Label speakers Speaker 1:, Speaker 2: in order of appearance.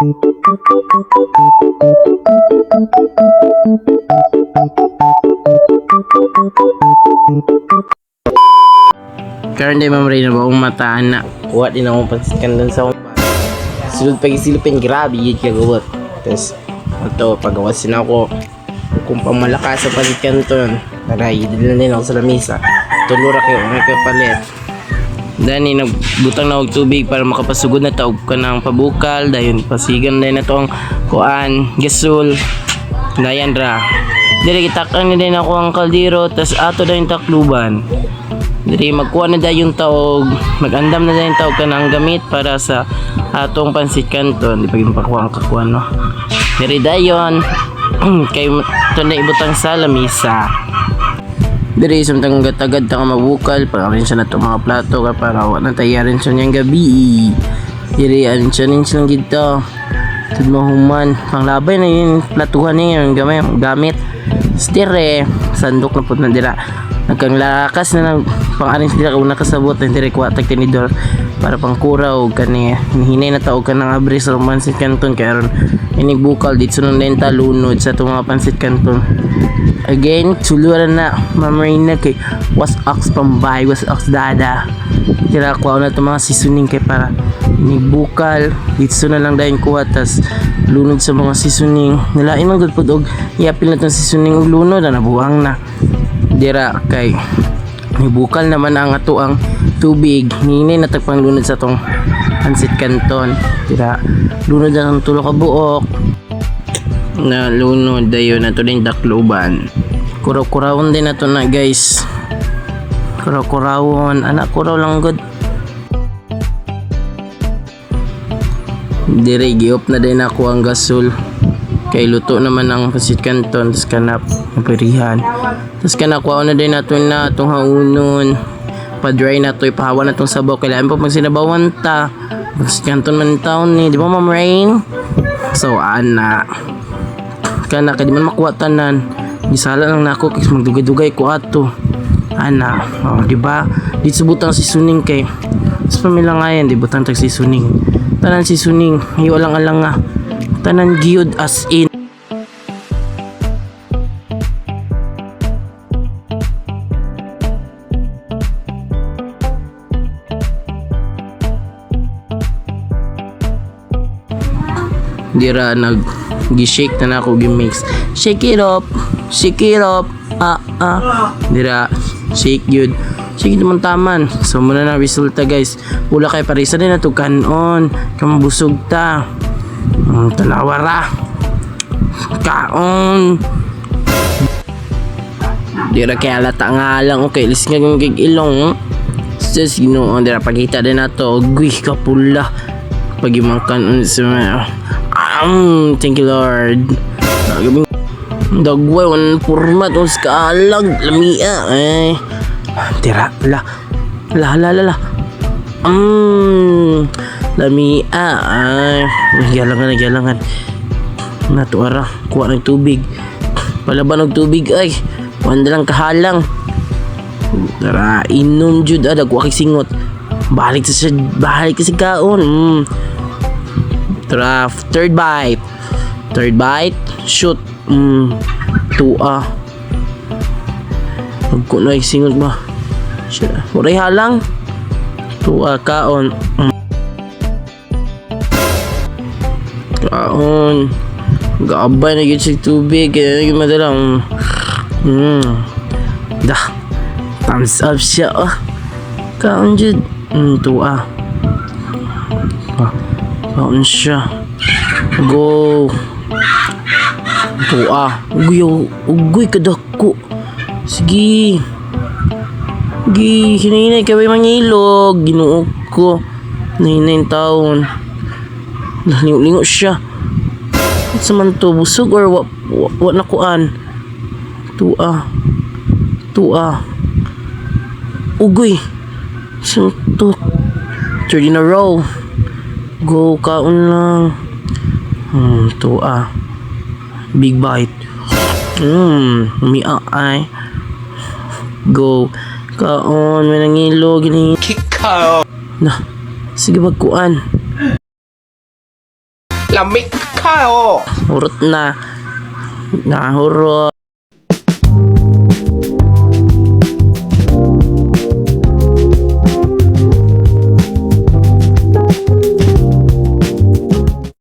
Speaker 1: Karon day Ma'am Ray na ba akong mataan na kuha din akong pansikan dun sa akong sulod pag-isilipin, grabe yun kagawat. Tapos ito, pagawasin ako kung pamalakas sa pansikan to naray, din din ako sa lamisa tulura kayo, may kapalit dani nagbutang na og tubig para makapasugod na taog ka ng pabukal dayon pasigan na to ang kuan gasol dayan ra diri kitakan na din ako ang kaldero tas ato dayon takluban diri magkuha na dayon taog magandam na dayon taog ka ng gamit para sa atong pansit kanton di pagin pakuha ang kakuan no diri dayon kay ito na ibutang sa lamisa diri samtang gatagad ta ka mabukal para rin siya na itong mga plato ka para wala tayarin siya niyang gabi diri anin siya rin silang gito tud mahuman panglabay na yun platuhan niya yung gamit dire sandok na po na dira nagkanglakas na pang-arrange dira kung nakasabot na diri kuha tag tinidor para pangkuraw kani hinay na taog ka ng abris sa pansit kanton kay aron inig bukal dito sunod na lunod sa itong mga pansit kanton again suluran na Marina kay was ox pambay was ox dada tira kuha na itong mga seasoning kay para inig bukal dito na lang dahil kuha tas lunod sa mga seasoning nilain ang good og iapil na itong seasoning og lunod na nabuhang na dira kay bukal naman ang ato ang tubig hinay na tagpang lunod sa tong pansit kanton tira lunod ang tulo ka buok na lunod dayon nato din dakluban kuraw-kurawon din nato na guys kuraw-kurawon anak kuraw lang good dire giop na din ako ang gasol kay luto naman ang pansit kanton tas kanap napirihan tas kanakuha na din nato na itong haunon pa-dry na to ipahawa na itong sabaw kailangan pa pag sinabawan ta pansit kanton man taon ni di ba Ma'am Rain so ana kana kay di man makuha tanan gisala lang nako kay magdugay-dugay ko ato ana di ba di subutang si suning kay sa pamilya ngayon di butang tag si suning tanan si suning ayo alang-alang nga tanan giyod as in dira nag-shake na ako gi-mix shake it up dira shake yun shake naman taman so muna na resulta guys wala kay parisa din na to kanon kamabusog ta talawara kaon dira kaya lata nga lang okay lis nga yung ilong sis ginoon dira pagkita din na to gwi kapula pagimangkan thank you Lord dagway one format os kaalag lamia tira la lamia nagyalangan natuara kuha ng tubig palaban ng tubig ay wanda lang kahalang tara inom jud kuha kay singot balik sa kaon tara third bite shoot tua magko na singot ba uray halang tua kaon gaabay na yun sa tubig kaya yung madalang thumbs up siya kaon jud tua kaon siya go tua ugoy kadako sige hinay kaway mangilog ginuog ko nahinay taon lingo siya sa man to busog or what nakuan tua ugoy santo third in a row go kaon lang tua big bite ay go kaon may nangilog gini kikaw na sige magkuan lamig ka, oh. Hurot na. Nahurot.